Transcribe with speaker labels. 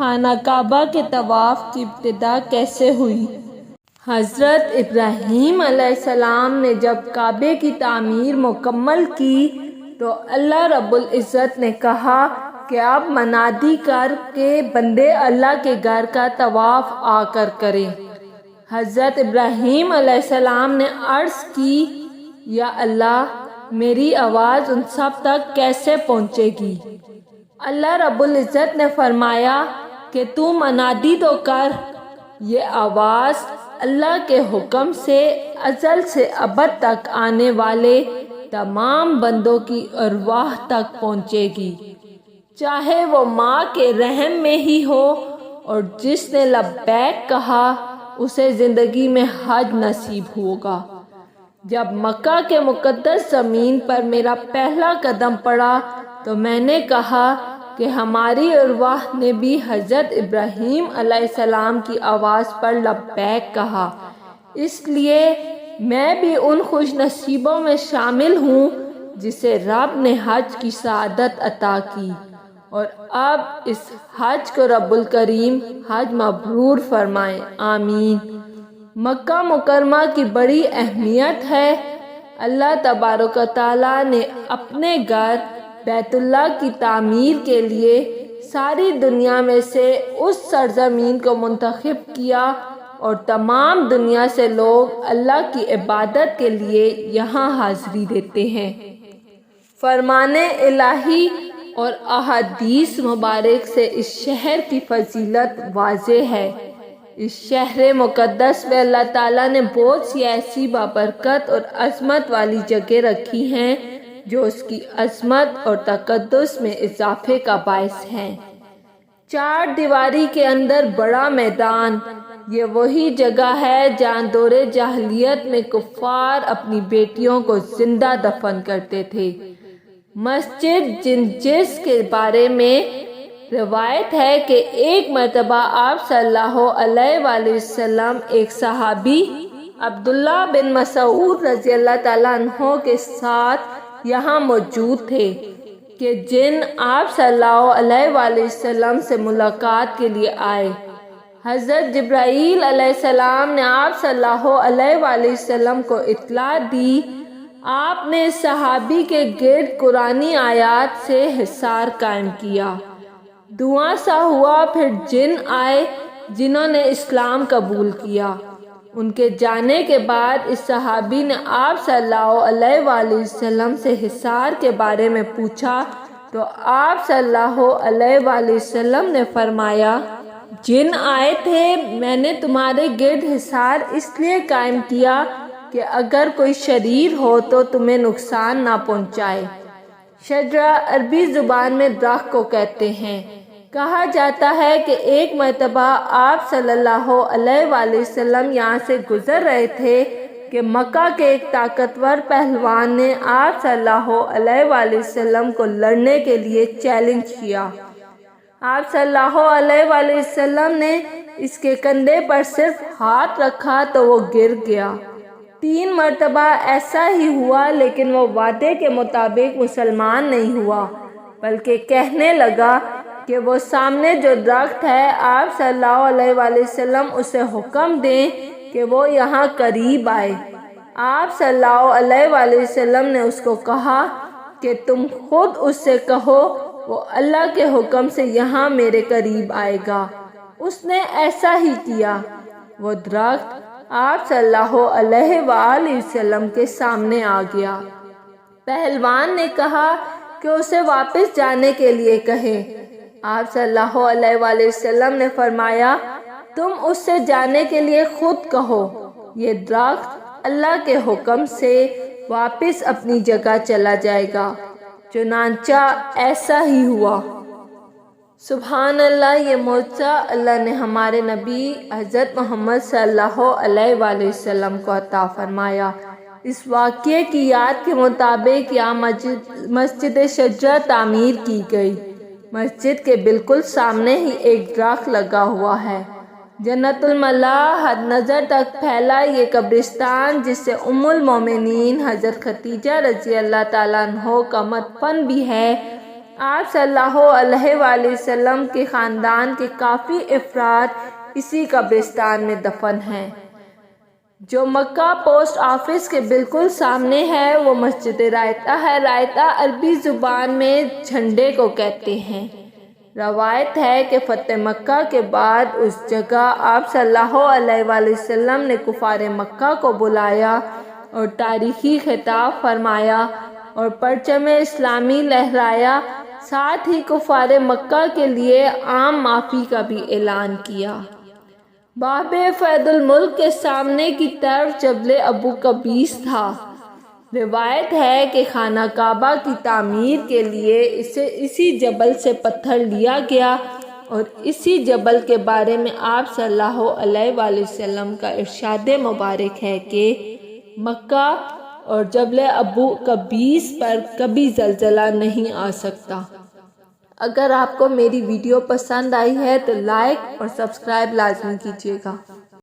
Speaker 1: خانہ کعبہ کے طواف کی ابتدا کیسے ہوئی؟ حضرت ابراہیم علیہ السلام نے جب کعبے کی تعمیر مکمل کی تو اللہ رب العزت نے کہا کہ اب منادی کر کے بندے اللہ کے گھر کا طواف آ کر کریں۔ حضرت ابراہیم علیہ السلام نے عرض کی، یا اللہ، میری آواز ان سب تک کیسے پہنچے گی؟ اللہ رب العزت نے فرمایا کہ تو منادی تو کر، یہ آواز اللہ کے حکم سے ازل سے ابد تک آنے والے تمام بندوں کی ارواح تک پہنچے گی، چاہے وہ ماں کے رحم میں ہی ہو، اور جس نے لبیک کہا اسے زندگی میں حج نصیب ہوگا۔ جب مکہ کے مقدس زمین پر میرا پہلا قدم پڑا تو میں نے کہا کہ ہماری ارواح نے بھی حضرت ابراہیم علیہ السلام کی آواز پر لبیک کہا، اس لیے میں بھی ان خوش نصیبوں میں شامل ہوں جسے رب نے حج کی سعادت عطا کی، اور اب اس حج کو رب الکریم حج مبرور فرمائے، آمین۔ مکہ مکرمہ کی بڑی اہمیت ہے۔ اللہ تبارک و تعالیٰ نے اپنے گھر بیت اللہ کی تعمیر کے لیے ساری دنیا میں سے اس سرزمین کو منتخب کیا، اور تمام دنیا سے لوگ اللہ کی عبادت کے لیے یہاں حاضری دیتے ہیں۔ فرمان الہی اور احادیث مبارک سے اس شہر کی فضیلت واضح ہے۔ اس شہر مقدس میں اللہ تعالیٰ نے بہت سی ایسی بابرکت اور عظمت والی جگہ رکھی ہیں جو اس کی عظمت اور تقدس میں اضافے کا باعث ہیں۔ چار دیواری کے اندر بڑا میدان، یہ وہی جگہ ہے جہاں دور جاہلیت میں کفار اپنی بیٹیوں کو زندہ دفن کرتے تھے۔ مسجد جس کے بارے میں روایت ہے کہ ایک مرتبہ آپ صلی اللہ علیہ وآلہ وسلم ایک صحابی عبداللہ بن مسعود رضی اللہ تعالیٰ عنہ کے ساتھ یہاں موجود تھے کہ جن آپ صلی اللہ علیہ وآلہ وسلم سے ملاقات کے لیے آئے۔ حضرت جبرائیل علیہ السلام نے آپ صلی اللہ علیہ وآلہ وسلم کو اطلاع دی۔ آپ نے صحابی کے گرد قرآنی آیات سے حصار قائم کیا۔ دعا سا ہوا، پھر جن آئے جنہوں نے اسلام قبول کیا۔ ان کے جانے کے بعد اس صحابی نے آپ صلی اللہ علیہ وآلہ وسلم سے حصار کے بارے میں پوچھا تو آپ صلی اللہ علیہ وآلہ وسلم نے فرمایا، جن آئے تھے، میں نے تمہارے گرد حصار اس لیے قائم کیا کہ اگر کوئی شریر ہو تو تمہیں نقصان نہ پہنچائے۔ شجرہ عربی زبان میں درخت کو کہتے ہیں۔ کہا جاتا ہے کہ ایک مرتبہ آپ صلی اللہ علیہ وآلہ وسلم یہاں سے گزر رہے تھے کہ مکہ کے ایک طاقتور پہلوان نے آپ صلی اللہ علیہ وآلہ وسلم کو لڑنے کے لیے چیلنج کیا۔ آپ صلی اللہ علیہ وآلہ وسلم نے اس کے کندھے پر صرف ہاتھ رکھا تو وہ گر گیا۔ 3 مرتبہ ایسا ہی ہوا، لیکن وہ وعدے کے مطابق مسلمان نہیں ہوا، بلکہ کہنے لگا کہ وہ سامنے جو درخت ہے، آپ صلی اللہ علیہ وآلہ وسلم اسے حکم دیں کہ وہ یہاں قریب آئے۔ آپ صلی اللہ علیہ وآلہ وسلم نے اس کو کہا کہ تم خود اس سے کہو، وہ اللہ کے حکم سے یہاں میرے قریب آئے گا۔ اس نے ایسا ہی کیا۔ وہ درخت آپ صلی اللہ علیہ وآلہ وسلم کے سامنے آ گیا۔ پہلوان نے کہا کہ اسے واپس جانے کے لیے کہیں۔ آپ صلی اللہ علیہ وآلہ وسلم نے فرمایا، تم اس سے جانے کے لیے خود کہو، یہ درخت اللہ کے حکم سے واپس اپنی جگہ چلا جائے گا۔ چنانچہ ایسا ہی ہوا۔ سبحان اللہ، یہ معجزہ اللہ نے ہمارے نبی حضرت محمد صلی اللہ علیہ وآلہ وسلم کو عطا فرمایا۔ اس واقعے کی یاد کے مطابق یہاں مسجد شجرہ تعمیر کی گئی۔ مسجد کے بالکل سامنے ہی ایک درخت لگا ہوا ہے۔ جنت الملا حد نظر تک پھیلا یہ قبرستان، جس سے ام المومنین حضرت خدیجہ رضی اللہ تعالیٰ عنہ کا مدفن بھی ہے، آپ صلی اللہ علیہ وآلہ وسلم کے خاندان کے کافی افراد اسی قبرستان میں دفن ہیں۔ جو مکہ پوسٹ آفس کے بالکل سامنے ہے وہ مسجد رائتا ہے۔ رائتا عربی زبان میں جھنڈے کو کہتے ہیں۔ روایت ہے کہ فتح مکہ کے بعد اس جگہ آپ صلی اللہ علیہ وآلہ وسلم نے کفار مکہ کو بلایا اور تاریخی خطاب فرمایا اور پرچم اسلامی لہرایا، ساتھ ہی کفار مکہ کے لیے عام معافی کا بھی اعلان کیا۔ باب فید الملک کے سامنے کی طرف جبل ابو قبیس تھا۔ روایت ہے کہ خانہ کعبہ کی تعمیر کے لیے اسی جبل سے پتھر لیا گیا اور اسی جبل کے بارے میں آپ صلی اللہ علیہ وآلہ وسلم کا ارشاد مبارک ہے کہ مکہ اور جبل ابو قبیس پر کبھی زلزلہ نہیں آ سکتا۔ اگر آپ کو میری ویڈیو پسند آئی ہے تو لائک اور سبسکرائب لازمی کیجیے گا۔